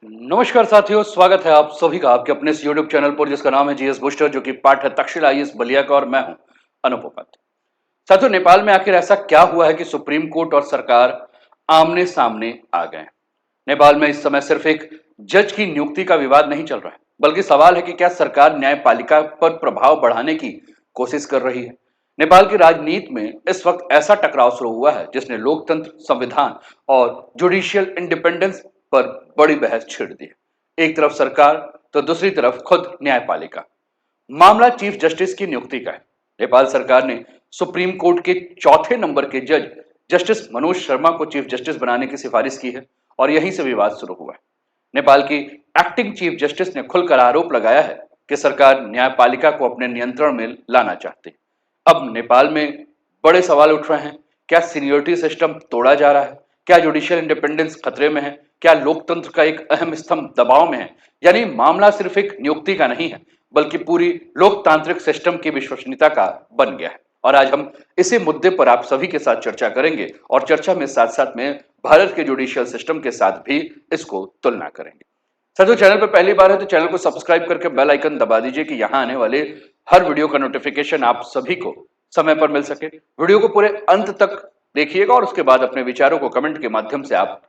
नमस्कार साथियों, स्वागत है आप सभी का आपके अपने इस यूट्यूब चैनल पर जिसका नाम है जीएस बूस्टर, जो कि पाठ है तक्षशिला आईएएस बलिया का और मैं हूं अनूप उपाध्याय। साथियों, नेपाल में आखिर ऐसा क्या हुआ है कि सुप्रीम कोर्ट और सरकार आमने सामने आ गए हैं। नेपाल में इस समय सिर्फ एक जज की नियुक्ति का विवाद नहीं चल रहा है, बल्कि सवाल है कि क्या सरकार न्यायपालिका पर प्रभाव बढ़ाने की कोशिश कर रही है। नेपाल की राजनीति में इस वक्त ऐसा टकराव शुरू हुआ है जिसने लोकतंत्र, संविधान और जुडिशियल इंडिपेंडेंस पर बड़ी बहस छेड़ दी है। एक तरफ सरकार तो दूसरी तरफ खुद न्यायपालिका। मामला चीफ जस्टिस की नियुक्ति का है। नेपाल सरकार ने सुप्रीम कोर्ट के चौथे नंबर के जज जस्टिस मनोज शर्मा को चीफ जस्टिस बनाने की सिफारिश की है और यहीं से विवाद शुरू हुआ है। नेपाल की एक्टिंग चीफ जस्टिस ने खुलकर आरोप लगाया है कि सरकार न्यायपालिका को अपने नियंत्रण में लाना चाहती है। अब नेपाल में बड़े सवाल उठ रहे हैं। क्या सीनियरिटी सिस्टम तोड़ा जा रहा है? क्या जुडिशियल इंडिपेंडेंस खतरे में है? क्या लोकतंत्र का एक अहम स्तंभ दबाव में है? यानी मामला सिर्फ एक नियुक्ति का नहीं है, बल्कि पूरी लोकतांत्रिक सिस्टम की विश्वसनीयता का बन गया है। और आज हम इसी मुद्दे पर आप सभी के साथ चर्चा करेंगे और चर्चा में साथ साथ में भारत के जुडिशियल सिस्टम के साथ भी इसको तुलना करेंगे। साथियों, चैनल पर पहली बार है तो चैनल को सब्सक्राइब करके बेल आइकन दबा दीजिए कि यहां आने वाले हर वीडियो का नोटिफिकेशन आप सभी को समय पर मिल सके। वीडियो को पूरे अंत तक देखिएगा और उसके बाद अपने विचारों को कमेंट के माध्यम से आप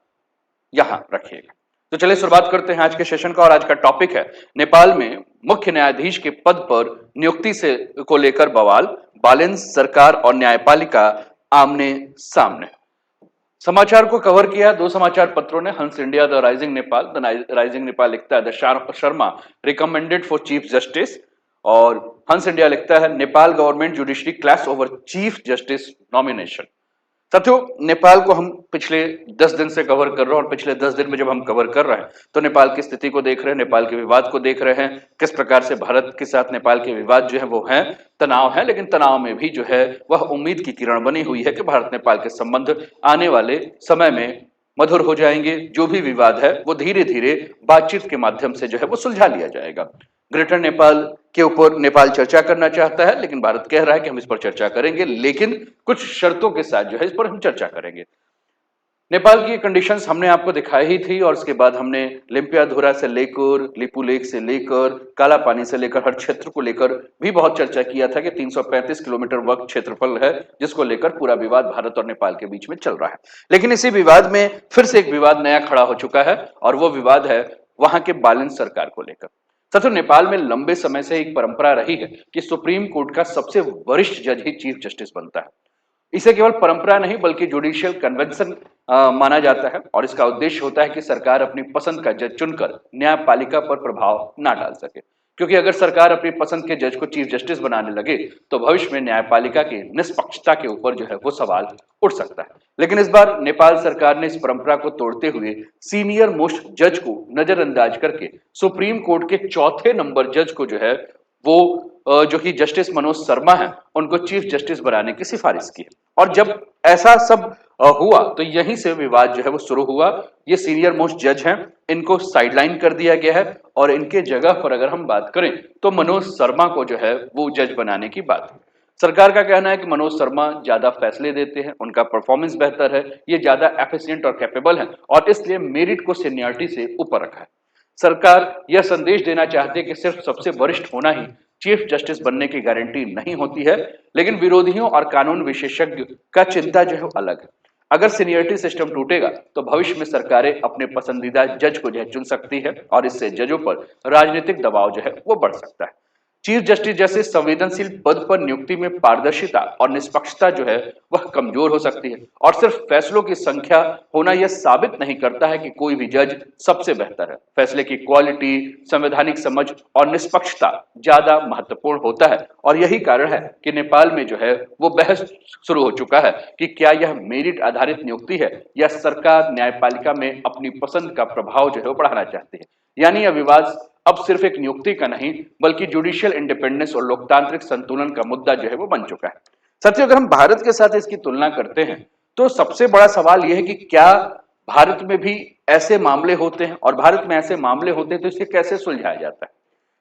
यहां रखिएगा। तो चलिए शुरुआत करते हैं आज के सेशन का। और आज का टॉपिक है नेपाल में मुख्य न्यायाधीश के पद पर नियुक्ति से को लेकर बवाल, बैलेंस सरकार और न्यायपालिका आमने सामने। समाचार को कवर किया दो समाचार पत्रों ने। हंस India, the rising Nepal. The rising Nepal लिखता है the Sharma recommended for chief justice, और हंस इंडिया लिखता है Nepal government judiciary clash over chief justice nomination. साथियों, नेपाल को हम पिछले 10 दिन से कवर कर रहे हैं और पिछले 10 दिन में जब हम कवर कर रहे हैं तो नेपाल की स्थिति को देख रहे हैं, नेपाल के विवाद को देख रहे हैं, किस प्रकार से भारत के साथ नेपाल के विवाद जो है वो है, तनाव है, लेकिन तनाव में भी जो है वह उम्मीद की किरण बनी हुई है कि भारत नेपाल के संबंध आने वाले समय में मधुर हो जाएंगे। जो भी विवाद है वो धीरे धीरे बातचीत के माध्यम से जो है वो सुलझा लिया जाएगा। ग्रेटर नेपाल के ऊपर नेपाल चर्चा करना चाहता है, लेकिन भारत कह रहा है कि हम इस पर चर्चा करेंगे, लेकिन कुछ शर्तों के साथ जो है इस पर हम चर्चा करेंगे। नेपाल की कंडीशंस हमने आपको दिखाई ही थी और उसके बाद हमने लिम्पियाधुरा से लेकर, लिपू लेक से लेकर, काला पानी से लेकर हर क्षेत्र को लेकर भी बहुत चर्चा किया था कि 335 किलोमीटर वर्ग क्षेत्रफल है जिसको लेकर पूरा विवाद भारत और नेपाल के बीच में चल रहा है। लेकिन इसी विवाद में फिर से एक विवाद नया खड़ा हो चुका है और वो विवाद है वहां के बैलेंस सरकार को लेकर। साथियों, नेपाल में लंबे समय से एक परंपरा रही है कि सुप्रीम कोर्ट का सबसे वरिष्ठ जज ही चीफ जस्टिस बनता है। इसे केवल परंपरा नहीं बल्कि जुडिशियल कन्वेंशन माना जाता है और इसका उद्देश्य होता है कि सरकार अपनी पसंद का जज चुनकर न्यायपालिका पर प्रभाव ना डाल सके, क्योंकि अगर सरकार अपनी पसंद के जज को चीफ जस्टिस बनाने लगे तो भविष्य में न्यायपालिका की निष्पक्षता के ऊपर जो है वो सवाल उठ सकता है। लेकिन इस बार नेपाल सरकार ने इस परंपरा को तोड़ते हुए सीनियर मोस्ट जज को नजरअंदाज करके सुप्रीम कोर्ट के चौथे नंबर जज को जो है वो जो कि जस्टिस मनोज शर्मा है उनको चीफ जस्टिस बनाने की सिफारिश की है। और जब ऐसा सब हुआ तो यहीं से विवाद जो है वो शुरू हुआ। ये सीनियर मोस्ट जज हैं, इनको साइडलाइन कर दिया गया है और इनके जगह पर अगर हम बात करें तो मनोज शर्मा को जो है वो जज बनाने की बात है। सरकार का कहना है कि मनोज शर्मा ज्यादा फैसले देते हैं, उनका परफॉर्मेंस बेहतर है, ये ज्यादा एफिशिएंट और कैपेबल है और इसलिए मेरिट को सीनियरिटी से ऊपर रखा है। सरकार यह संदेश देना चाहती है कि सिर्फ सबसे वरिष्ठ होना ही चीफ जस्टिस बनने की गारंटी नहीं होती है, लेकिन विरोधियों और कानून विशेषज्ञ का चिंता जो है अलग है। अगर सीनियरिटी सिस्टम टूटेगा तो भविष्य में सरकारें अपने पसंदीदा जज को जो है चुन सकती है और इससे जजों पर राजनीतिक दबाव जो है वो बढ़ सकता है। चीफ जस्टिस जैसे संवेदनशील पद पर नियुक्ति में पारदर्शिता और निष्पक्षता जो है वह कमजोर हो सकती है और सिर्फ फैसलों की संख्या होना यह साबित नहीं करता है कि कोई भी जज सबसे बेहतर है। फैसले की क्वालिटी, संवैधानिक समझ और निष्पक्षता ज्यादा महत्वपूर्ण होता है और यही कारण है कि नेपाल में जो है वो बहस शुरू हो चुका है कि क्या यह मेरिट आधारित नियुक्ति है या सरकार न्यायपालिका में अपनी पसंद का प्रभाव जो है वो बढ़ाना चाहती है। यानी यह विवाद अब सिर्फ एक नियुक्ति का नहीं बल्कि जुडिशियल इंडिपेंडेंस और लोकतांत्रिक संतुलन का मुद्दा जो है वो बन चुका है। साथियों, अगर हम भारत के साथ इसकी तुलना करते हैं तो सबसे बड़ा सवाल यह है कि क्या भारत में भी ऐसे मामले होते हैं और भारत में ऐसे मामले होते हैं तो इसे कैसे सुलझाया जाता है।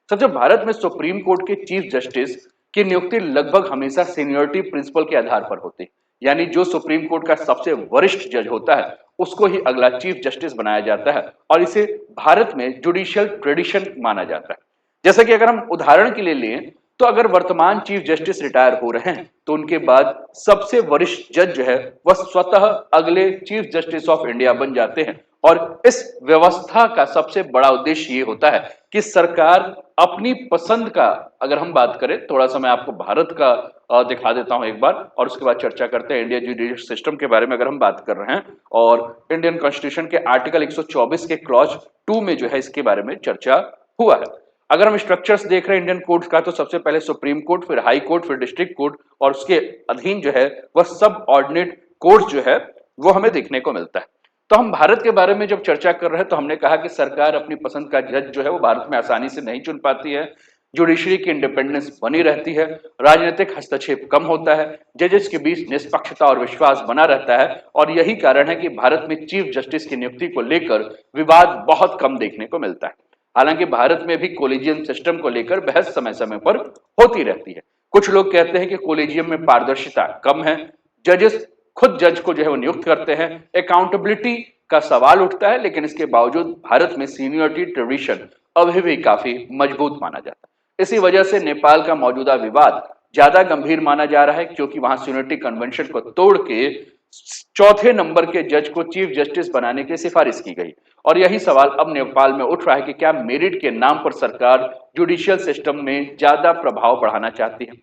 साथियों, भारत में सुप्रीम कोर्ट के चीफ जस्टिस की नियुक्ति लगभग हमेशा सीनियरिटी प्रिंसिपल के आधार पर होती है। यानी जो सुप्रीम कोर्ट का सबसे वरिष्ठ जज होता है उसको ही अगला चीफ जस्टिस बनाया जाता है और इसे भारत में जुडिशियल ट्रेडिशन माना जाता है। जैसे कि अगर हम उदाहरण के लिए लें तो अगर वर्तमान चीफ जस्टिस रिटायर हो रहे हैं तो उनके बाद सबसे वरिष्ठ जज जो है वह स्वतः अगले चीफ जस्टिस ऑफ इंडिया बन जाते हैं। और इस व्यवस्था का सबसे बड़ा उद्देश्य ये होता है कि सरकार अपनी पसंद का, अगर हम बात करें थोड़ा सा मैं आपको भारत का दिखा देता हूं एक बार और उसके बाद चर्चा करते हैं इंडिया जुडिशियल सिस्टम के बारे में। अगर हम बात कर रहे हैं और इंडियन कॉन्स्टिट्यूशन के आर्टिकल 124 के क्लॉज 2 में जो है इसके बारे में चर्चा हुआ है। अगर हम स्ट्रक्चर्स देख रहे हैं इंडियन कोर्ट का तो सबसे पहले सुप्रीम कोर्ट, फिर हाई कोर्ट, फिर डिस्ट्रिक्ट कोर्ट और उसके अधीन जो है वह सब ऑर्डिनेट कोर्ट जो है वो हमें देखने को मिलता है। तो हम भारत के बारे में जब चर्चा कर रहे हैं तो हमने कहा कि सरकार अपनी पसंद का जज जो है वो भारत में आसानी से नहीं चुन पाती है, जुडिशरी की इंडिपेंडेंस बनी रहती है, राजनीतिक हस्तक्षेप कम होता है, जजेस के बीच निष्पक्षता और विश्वास बना रहता है और यही कारण है कि भारत में चीफ जस्टिस की नियुक्ति को लेकर विवाद बहुत कम देखने को मिलता है। हालांकि भारत में भी कोलिजियम सिस्टम को लेकर बहस समय समय पर होती रहती है। कुछ लोग कहते हैं कि कोलिजियम में पारदर्शिता कम है, जजेस खुद जज को जो है वो नियुक्त करते हैं, अकाउंटेबिलिटी का सवाल उठता है, लेकिन इसके बावजूद भारत में सीनियरिटी ट्रेडिशन अभी भी काफी मजबूत माना जाता है। इसी वजह से नेपाल का मौजूदा विवाद ज्यादा गंभीर माना जा रहा है क्योंकि वहां सीनियरिटी कन्वेंशन को तोड़ के चौथे नंबर के जज को चीफ जस्टिस बनाने की सिफारिश की गई और यही सवाल अब नेपाल में उठ रहा है कि क्या मेरिट के नाम पर सरकार जुडिशियल सिस्टम में ज्यादा प्रभाव बढ़ाना चाहती है।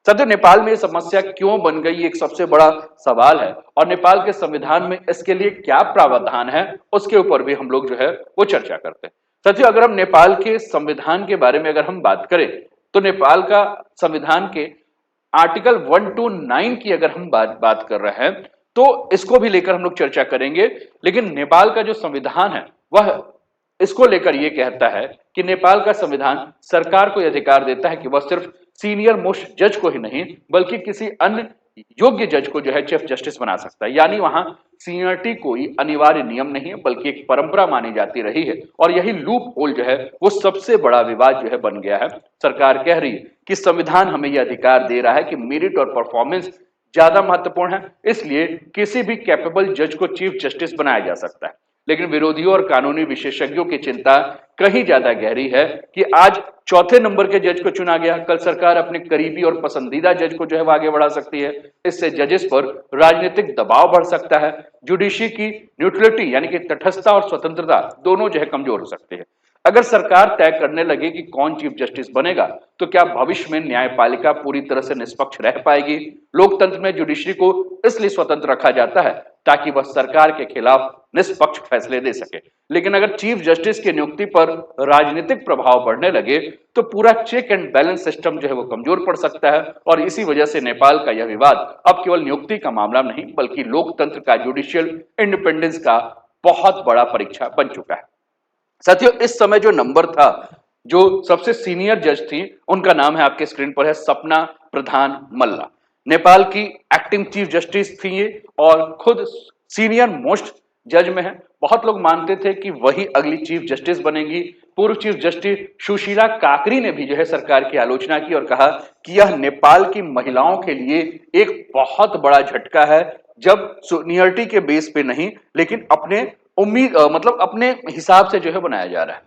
साथियों, नेपाल में ये समस्या क्यों बन गई एक सबसे बड़ा सवाल है और नेपाल के संविधान में इसके लिए क्या प्रावधान है उसके ऊपर भी हम लोग जो है वो चर्चा करते हैं। साथियों, अगर हम नेपाल के संविधान के बारे में अगर हम बात करें तो नेपाल का संविधान के आर्टिकल 129 की अगर हम बात कर रहे हैं तो इसको भी लेकर हम लोग चर्चा करेंगे। लेकिन नेपाल का जो संविधान है वह इसको लेकर यह कहता है कि नेपाल का संविधान सरकार को यह अधिकार देता है कि वह सिर्फ सीनियर मोस्ट जज को ही नहीं बल्कि किसी अन्य योग्य जज को जो है चीफ जस्टिस बना सकता है। यानी वहां सीनियरिटी कोई अनिवार्य नियम नहीं है बल्कि एक परंपरा मानी जाती रही है और यही लूप होल जो है वो सबसे बड़ा विवाद जो है बन गया है। सरकार कह रही है कि संविधान हमें यह अधिकार दे रहा है कि मेरिट और परफॉर्मेंस ज्यादा महत्वपूर्ण है, इसलिए किसी भी कैपेबल जज को चीफ जस्टिस बनाया जा सकता है। लेकिन विरोधियों और कानूनी विशेषज्ञों की चिंता कहीं ज्यादा गहरी है कि आज चौथे नंबर के जज को चुना गया, कल सरकार अपने करीबी और पसंदीदा जज को जो है वो आगे बढ़ा सकती है। इससे जजेस पर राजनीतिक दबाव बढ़ सकता है, जुडिशरी की न्यूट्रलिटी यानी कि तटस्थता और स्वतंत्रता दोनों जो है कमजोर हो सकते हैं। अगर सरकार तय करने लगे कि कौन चीफ जस्टिस बनेगा तो क्या भविष्य में न्यायपालिका पूरी तरह से निष्पक्ष रह पाएगी। लोकतंत्र में जुडिशरी को इसलिए स्वतंत्र रखा जाता है ताकि वह सरकार के खिलाफ निष्पक्ष फैसले दे सके। लेकिन अगर चीफ जस्टिस की नियुक्ति पर राजनीतिक प्रभाव बढ़ने लगे तो पूरा चेक एंड बैलेंस सिस्टम जो है वो कमजोर पड़ सकता है और इसी वजह से नेपाल का यह विवाद अब केवल नियुक्ति का मामला नहीं बल्कि लोकतंत्र का जुडिशियल इंडिपेंडेंस का बहुत बड़ा परीक्षा बन चुका है। साथियों, इस समय जो नंबर था, जो सबसे सीनियर जज थी, उनका नाम है आपके स्क्रीन पर है सपना प्रधान मल्ला। नेपाल की एक्टिंग चीफ जस्टिस थी ये और खुद सीनियर मोस्ट जज में है। बहुत लोग मानते थे कि वही अगली चीफ जस्टिस बनेंगी। पूर्व चीफ जस्टिस सुशीला काकरी ने भी जो है सरकार की आलोचना की और कहा कि यह नेपाल की महिलाओं के लिए एक बहुत बड़ा झटका है जब सीनियरिटी के बेस पे नहीं लेकिन अपने मतलब अपने हिसाब से जो है बनाया जा रहा है।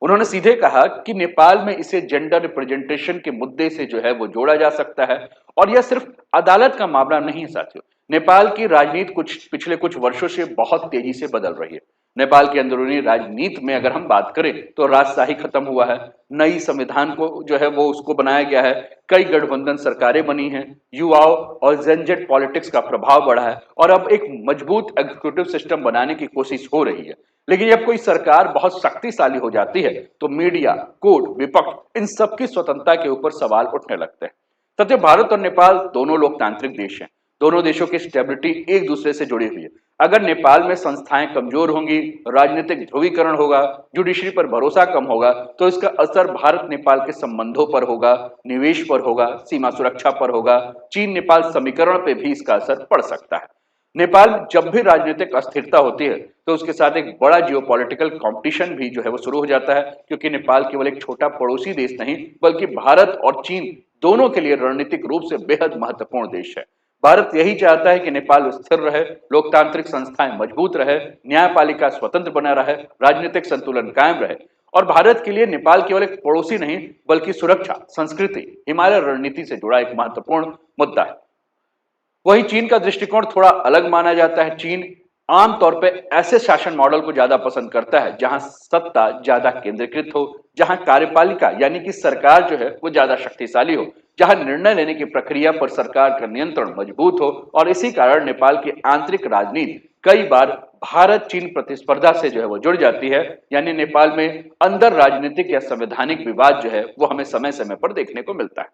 उन्होंने सीधे कहा कि नेपाल में इसे जेंडर रिप्रेजेंटेशन के मुद्दे से जो है वो जोड़ा जा सकता है और यह सिर्फ अदालत का मामला नहीं है। साथियों, नेपाल की राजनीति पिछले कुछ वर्षों से बहुत तेजी से बदल रही है। नेपाल की अंदरूनी राजनीति में अगर हम बात करें तो राजशाही खत्म हुआ है, नई संविधान को जो है वो उसको बनाया गया है, कई गठबंधन सरकारें बनी हैं, युवाओं और जेनजेड पॉलिटिक्स का प्रभाव बढ़ा है और अब एक मजबूत एग्जीक्यूटिव सिस्टम बनाने की कोशिश हो रही है। लेकिन जब कोई सरकार बहुत शक्तिशाली हो जाती है तो मीडिया, कोर्ट, विपक्ष इन सबकी स्वतंत्रता के ऊपर सवाल उठने लगते हैं। सत्य, भारत और नेपाल दोनों लोकतांत्रिक देश हैं। दोनों देशों की स्टेबिलिटी एक दूसरे से जुड़ी हुई है। अगर नेपाल में संस्थाएं कमजोर होंगी, राजनीतिक ध्रुवीकरण होगा, जुडिशरी पर भरोसा कम होगा तो इसका असर भारत नेपाल के संबंधों पर होगा, निवेश पर होगा, सीमा सुरक्षा पर होगा, चीन नेपाल समीकरण पर भी इसका असर पड़ सकता है। नेपाल जब भी राजनीतिक अस्थिरता होती है तो उसके साथ एक बड़ा जियोपॉलिटिकल कंपटीशन भी जो है वो शुरू हो जाता है क्योंकि नेपाल केवल एक छोटा पड़ोसी देश नहीं बल्कि भारत और चीन दोनों के लिए रणनीतिक रूप से बेहद महत्वपूर्ण देश है। भारत यही चाहता है कि नेपाल स्थिर रहे, लोकतांत्रिक संस्थाएं मजबूत रहे, न्यायपालिका स्वतंत्र बना रहे, राजनीतिक संतुलन कायम रहे। और भारत के लिए नेपाल केवल एक पड़ोसी नहीं बल्कि सुरक्षा, संस्कृति, हिमालय रणनीति से जुड़ा एक महत्वपूर्ण मुद्दा है। वहीं चीन का दृष्टिकोण थोड़ा अलग माना जाता है। चीन आमतौर पे ऐसे शासन मॉडल को ज्यादा पसंद करता है जहां सत्ता ज्यादा केंद्रीकृत हो, जहां कार्यपालिका यानी कि सरकार जो है वो ज्यादा शक्तिशाली हो, जहां निर्णय लेने की प्रक्रिया पर सरकार का नियंत्रण मजबूत हो। और इसी कारण नेपाल की आंतरिक राजनीति कई बार भारत चीन प्रतिस्पर्धा से जो है वो जुड़ जाती है। यानी नेपाल में अंदर राजनीतिक या संवैधानिक विवाद जो है वो हमें समय समय पर देखने को मिलता है।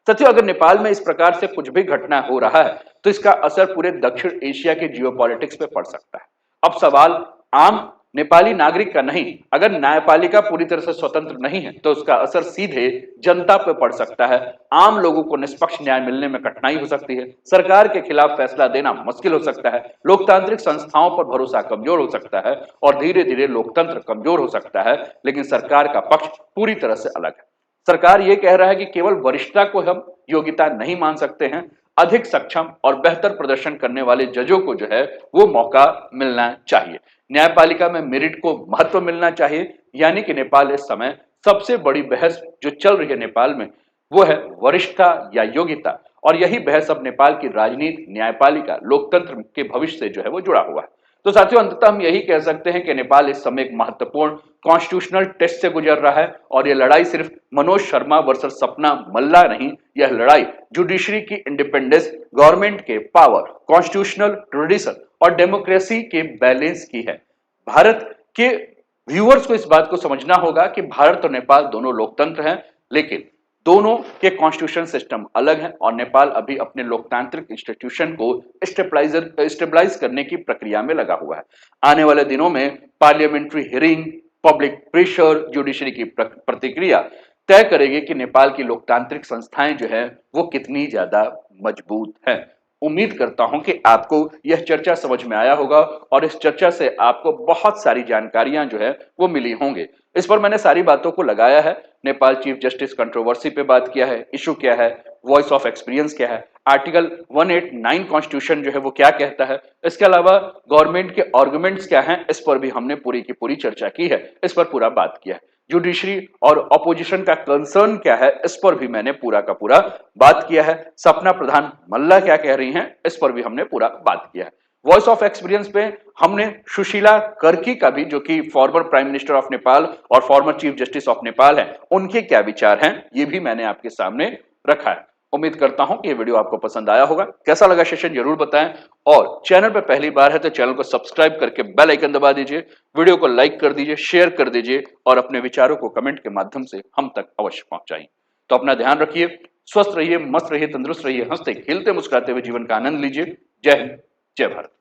साथियों, अगर नेपाल में इस प्रकार से कुछ भी घटना हो रहा है तो इसका असर पूरे दक्षिण एशिया के जियोपॉलिटिक्स पे पड़ सकता है। अब सवाल आम नेपाली नागरिक का नहीं, अगर न्यायपालिका पूरी तरह से स्वतंत्र नहीं है तो उसका असर सीधे जनता पे पड़ सकता है। आम लोगों को निष्पक्ष न्याय मिलने में कठिनाई हो सकती है, सरकार के खिलाफ फैसला देना मुश्किल हो सकता है, लोकतांत्रिक संस्थाओं पर भरोसा कमजोर हो सकता है और धीरे धीरे लोकतंत्र कमजोर हो सकता है। लेकिन सरकार का पक्ष पूरी तरह से अलग है। सरकार ये कह रहा है कि केवल वरिष्ठता को हम योग्यता नहीं मान सकते हैं, अधिक सक्षम और बेहतर प्रदर्शन करने वाले जजों को जो है वो मौका मिलना चाहिए। न्यायपालिका में मेरिट को महत्व मिलना चाहिए। यानी कि नेपाल इस समय सबसे बड़ी बहस जो चल रही है नेपाल में वो है वरिष्ठता या योग्यता। और यही बहस अब नेपाल की राजनीति, न्यायपालिका, लोकतंत्र के भविष्य से जो है वो जुड़ा हुआ है। तो साथियों, अंततः हम यही कह सकते हैं कि नेपाल इस समय एक महत्वपूर्ण कॉन्स्टिट्यूशनल टेस्ट से गुजर रहा है। और यह लड़ाई सिर्फ मनोज शर्मा वर्सेस सपना मल्ला नहीं, यह लड़ाई जुडिशरी की इंडिपेंडेंस, गवर्नमेंट के पावर, कॉन्स्टिट्यूशनल ट्रेडिशन और डेमोक्रेसी के बैलेंस की है। भारत के व्यूअर्स को इस बात को समझना होगा कि भारत और नेपाल दोनों लोकतंत्र हैं, लेकिन दोनों के कॉन्स्टिट्यूशन सिस्टम अलग हैं और नेपाल अभी अपने लोकतांत्रिक इंस्टीट्यूशन को स्टेबलाइज करने की प्रक्रिया में लगा हुआ है। आने वाले दिनों में parliamentary hearing, public pressure, judiciary की प्रतिक्रिया तय करेगी कि नेपाल की लोकतांत्रिक संस्थाएं जो है वो कितनी ज्यादा मजबूत हैं। उम्मीद करता हूं कि आपको यह चर्चा समझ में आया होगा और इस चर्चा से आपको बहुत सारी जानकारियां जो है वो मिली होंगे। इस पर मैंने सारी बातों को लगाया है। नेपाल चीफ जस्टिस कंट्रोवर्सी पे बात किया है, इशू क्या है, वॉइस ऑफ एक्सपीरियंस क्या है, आर्टिकल 189 कॉन्स्टिट्यूशन जो है वो क्या कहता है, इसके अलावा गवर्नमेंट के आर्गुमेंट्स क्या हैं, इस पर भी हमने पूरी की पूरी चर्चा की है, इस पर पूरा बात किया है। जुडिशरी और ऑपोजिशन का कंसर्न क्या है, इस पर भी मैंने पूरा का पूरा बात किया है। सपना प्रधान मल्ला क्या कह रही हैं, इस पर भी हमने पूरा बात किया है। वॉइस ऑफ एक्सपीरियंस पे हमने सुशीला कर्की का भी, जो कि former prime minister of Nepal और former chief justice of Nepal है, उनके क्या विचार हैं ये भी मैंने आपके सामने रखा है। उम्मीद करता हूं कि ये वीडियो आपको पसंद आया होगा। कैसा लगा सेशन जरूर बताएं और चैनल पर पहली बार है तो चैनल को सब्सक्राइब करके बेल आइकन दबा दीजिए, वीडियो को लाइक कर दीजिए, शेयर कर दीजिए और अपने विचारों को कमेंट के माध्यम से हम तक अवश्य पहुंचाइए। तो अपना ध्यान रखिए, स्वस्थ रहिए, मस्त रहिए, तंदुरुस्त रहिए, हंसते खेलते मुस्कुराते हुए जीवन का आनंद लीजिए। जय हिंद, जय भारत।